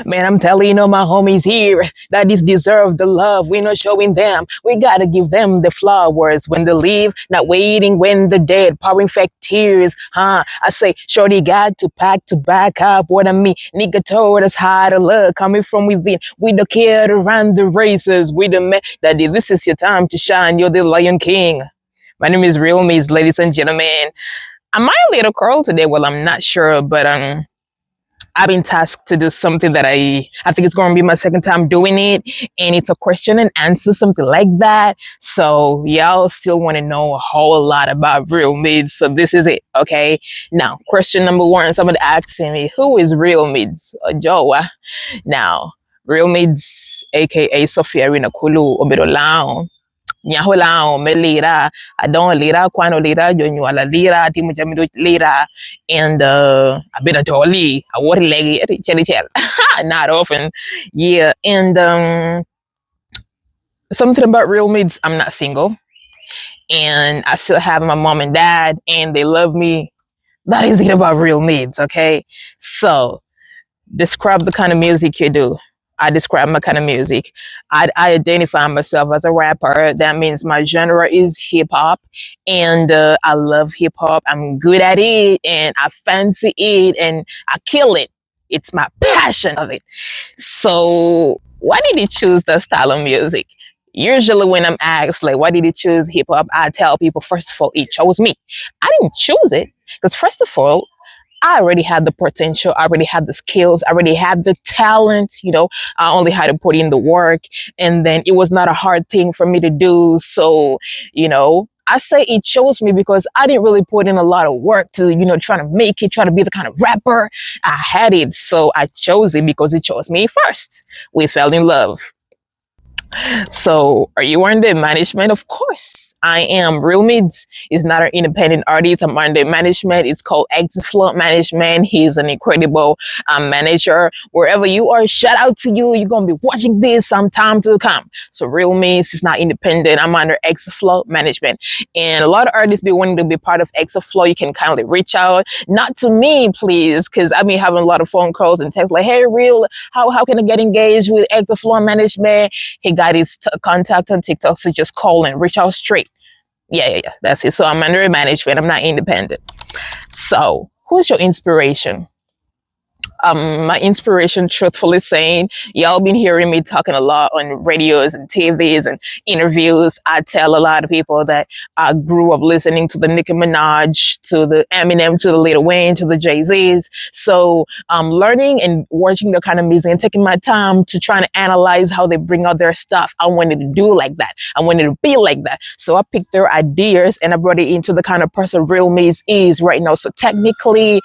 Man, I'm telling all my homies here that this deserve the love. We're not showing them. We gotta give them the flowers when they leave, not waiting when they're dead, pouring fake tears. I say, shorty got to pack to back up what I mean. Nigga told us how to love coming from within. We don't care to run the races. We the man that this is your time to shine. You're the Lion King. My name is Realmids, ladies and gentlemen. Am I a little curl today? Well, I'm not sure, but I've been tasked to do something that I think it's going to be my second time doing it, and it's a question and answer, something like that. So y'all still want to know a whole lot about real mids, so this is it. Okay. Now, question number one: somebody asking me, "Who is real mids?" Joa. Now, real mids, aka Sophia Rinakulu Obedolao. Nyahola me lira, I don't lira kwano lira jonyu ala lira timu jamido lira, and a bit of jolly a water leg cherry chel. Not often. Yeah, and something about real mids, I'm not single, and I still have my mom and dad, and they love me. That is it about real mids. Okay, so describe the kind of music you do. I describe my kind of music. I identify myself as a rapper. That means my genre is hip hop, and I love hip hop. I'm good at it, and I fancy it, and I kill it. It's my passion of it. So, why did you choose that style of music? Usually, when I'm asked, like, why did you choose hip hop? I tell people, first of all, it chose me. I didn't choose it because, first of all, I already had the potential. I already had the skills. I already had the talent. I only had to put in the work. And then it was not a hard thing for me to do. So, I say it chose me because I didn't really put in a lot of work to, try to make it, try to be the kind of rapper. I had it. So I chose it because it chose me first. We fell in love. So, are you under management? Of course, I am. Realmids is not an independent artist. I'm under management. It's called Exafloat Management. He's an incredible manager. Wherever you are, shout out to you. You're going to be watching this sometime to come. So, Realmids is not independent. I'm under Exafloat Management. And a lot of artists be wanting to be part of Exafloat. You can kindly reach out. Not to me, please, because I've been having a lot of phone calls and texts like, hey, Real, how can I get engaged with Exafloat Management? He got his contact on TikTok, so just call and reach out straight. Yeah. That's it. So I'm under management. I'm not independent. So who's your inspiration? My inspiration, truthfully saying, y'all been hearing me talking a lot on radios and TVs and interviews. I tell a lot of people that I grew up listening to the Nicki Minaj, to the Eminem, to the Lil Wayne, to the Jay-Z's. So learning and watching their kind of music and taking my time to try to analyze how they bring out their stuff. I wanted to do like that. I wanted to be like that. So I picked their ideas and I brought it into the kind of person Realmids is right now. So technically,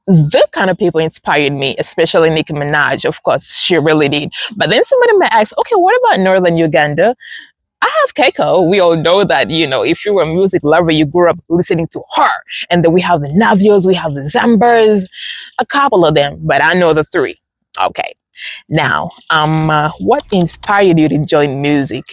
the kind of people inspired me, especially Nicki Minaj. Of course, she really did. But then somebody might ask, okay, what about Northern Uganda? I have Keiko. We all know that, if you were a music lover, you grew up listening to her. And then we have the Navios, we have the Zambers, a couple of them, but I know the three. Okay. Now, what inspired you to join music?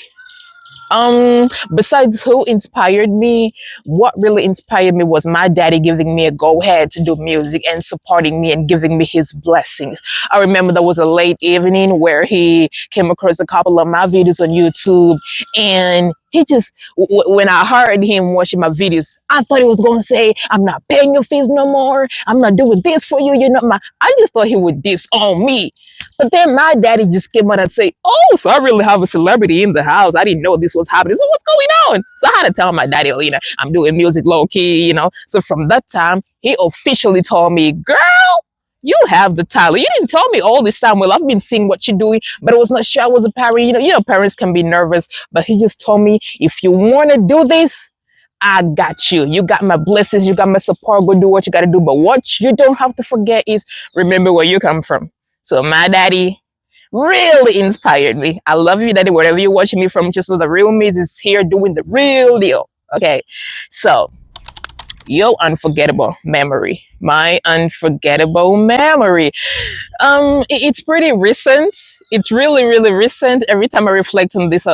Besides who inspired me, what really inspired me was my daddy giving me a go ahead to do music and supporting me and giving me his blessings. I remember there was a late evening where he came across a couple of my videos on YouTube, and he just, when I heard him watching my videos, I thought he was going to say, I'm not paying your fees no more. I'm not doing this for you. You're not my, I just thought he would disown me. But then my daddy just came out and say, oh, so I really have a celebrity in the house. I didn't know this was happening. So what's going on? So I had to tell my daddy, I'm doing music low key. So from that time, he officially told me, girl, you have the talent. You didn't tell me all this time. Well, I've been seeing what you're doing, but I was not sure I was a parent. Parents can be nervous, but he just told me, if you want to do this, I got you. You got my blessings. You got my support. Go do what you got to do. But what you don't have to forget is remember where you come from. So my daddy really inspired me. I love you, daddy, wherever you're watching me from. Just so the Realmids is here doing the real deal. Okay. So Yo, unforgettable memory. My unforgettable memory. It's pretty recent. It's really, really recent. Every time I reflect on this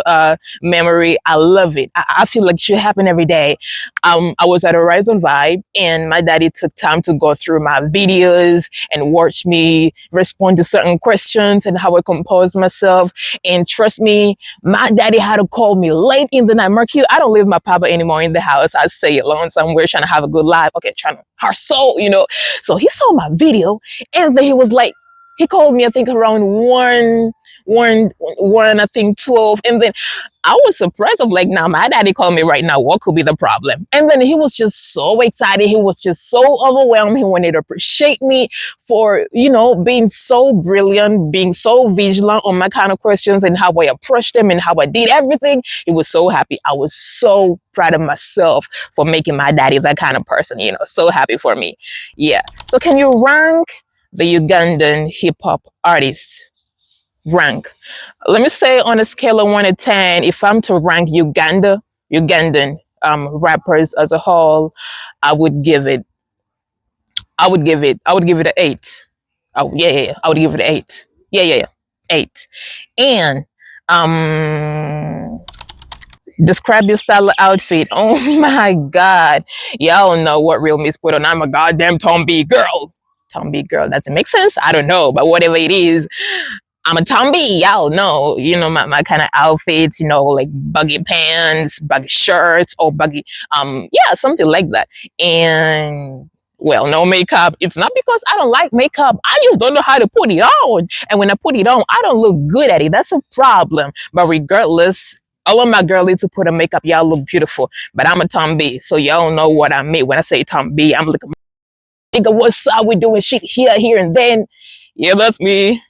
memory, I love it. I feel like it should happen every day. I was at Horizon Vibe, and my daddy took time to go through my videos and watch me respond to certain questions and how I compose myself. And trust me, my daddy had to call me late in the night. Mercure, I don't live with my papa anymore in the house. I stay alone somewhere trying to have a good life. Okay, trying to hustle, you know. So he saw my video, and then he was like, he called me, I think around one, I think 12. And then I was surprised. I'm like, now my daddy called me right now. What could be the problem? And then he was just so excited. He was just so overwhelmed. He wanted to appreciate me for, being so brilliant, being so vigilant on my kind of questions and how I approached them and how I did everything. He was so happy. I was so proud of myself for making my daddy that kind of person, so happy for me. Yeah. So can you rank the Ugandan hip hop artists? Rank. Let me say on a scale of 1 to 10, if I'm to rank Ugandan rappers as a whole, I would give it, I would give it an 8. Oh, yeah. I would give it an 8. Yeah. 8. And, describe your style of outfit. Oh my God. Y'all know what Realmids put on. I'm a goddamn Tombi girl. Tombi girl. Does it make sense? I don't know, but whatever it is, I'm a Tombi. Y'all know, my kind of outfits, like baggy pants, baggy shirts, or baggy, yeah, something like that. And well, no makeup. It's not because I don't like makeup. I just don't know how to put it on. And when I put it on, I don't look good at it. That's a problem. But regardless, all of my girlies who put on makeup, y'all look beautiful. But I'm a Tombi, so y'all know what I mean when I say Tombi. I'm like, nigga, what's up? We doing shit here, and then. Yeah, that's me.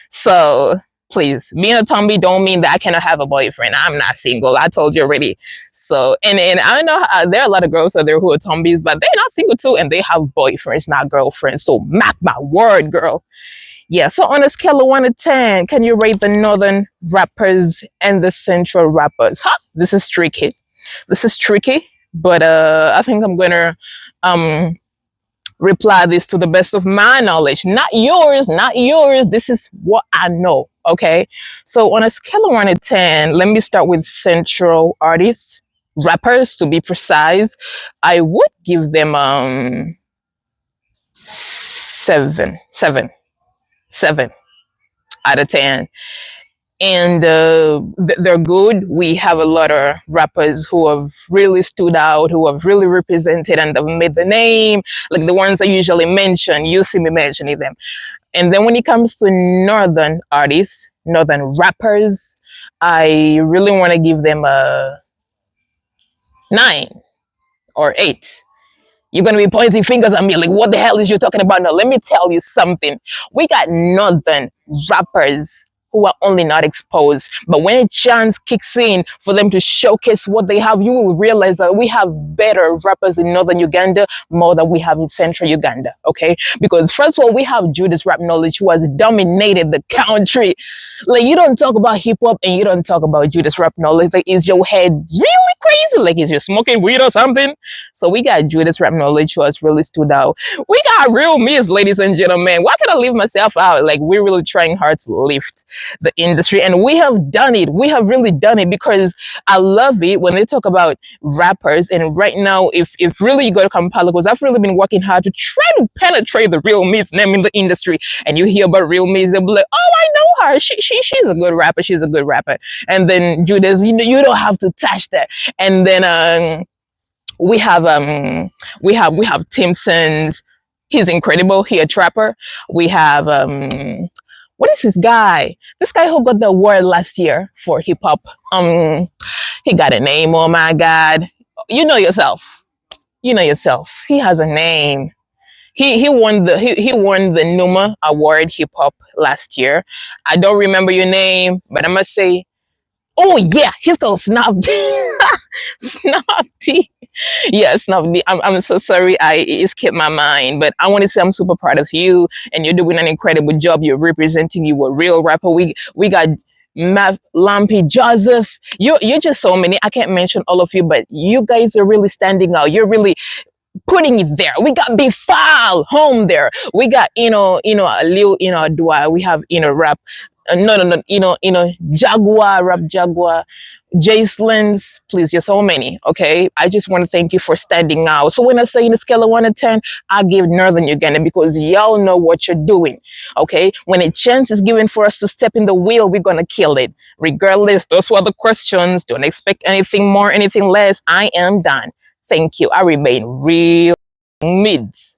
So please, being a Tombi don't mean that I cannot have a boyfriend. I'm not single. I told you already. So, and I know there are a lot of girls out there who are Tombis, but they're not single too, and they have boyfriends, not girlfriends. So mark my word, girl. Yeah. So on a scale of 1 to 10, can you rate the northern rappers and the central rappers? Huh? This is tricky. But I think I'm gonna reply this to the best of my knowledge, not yours. This is what I know. Okay. So on a scale of 1 to 10, let me start with central artists, rappers to be precise. I would give them 7 out of 10. And they're good. We have a lot of rappers who have really stood out, who have really represented and have made the name, like the ones I usually mention. You see me mentioning them. And then when it comes to northern artists, northern rappers, I really want to give them a 9 or 8. You're going to be pointing fingers at me like, what the hell is you talking about? Now, let me tell you something. We got northern rappers who are only not exposed. But when a chance kicks in for them to showcase what they have, you will realize that we have better rappers in northern Uganda more than we have in central Uganda, okay? Because first of all, we have Judas Rap Knowledge who has dominated the country. Like, you don't talk about hip-hop and you don't talk about Judas Rap Knowledge. Like, is your head really crazy? Like, is you smoking weed or something? So we got Judas Rap Knowledge who has really stood out. We got Realmids, ladies and gentlemen. Why can I leave myself out? Like, we're really trying hard to lift the industry, and we have done it. We have really done it, because I love it when they talk about rappers. And right now, if really you go to Kampala, because I've really been working hard to try to penetrate the Realmids name in the industry, and you hear about Realmids, they'll be like, oh, I know her. She's a good rapper. She's a good rapper. And then Judas, you don't have to touch that. And then we have Timson's. He's incredible. He a trapper. We have what is this guy? This guy who got the award last year for hip hop. He got a name. Oh my God! You know yourself. He has a name. He won the Numa Award hip hop last year. I don't remember your name, but I must say, oh yeah, he's called Snap D. Snap D. Yeah, Snap D. I'm so sorry. It escaped my mind, but I want to say I'm super proud of you, and you're doing an incredible job. You're representing. You a real rapper. We got Matt, Lampy, Joseph. You're just so many. I can't mention all of you, but you guys are really standing out. You're really putting it there. We got Big File home there. We got, a little, Dua. We have, rap. No, no, no, Jaguar, rap Jaguar, Jacelands, please, you're so many, okay? I just want to thank you for standing out. So when I say in a scale of 1 to 10, I give Northern Uganda because y'all know what you're doing, okay? When a chance is given for us to step in the wheel, we're going to kill it. Regardless, those were the questions. Don't expect anything more, anything less. I am done. Thank you. I remain real mids.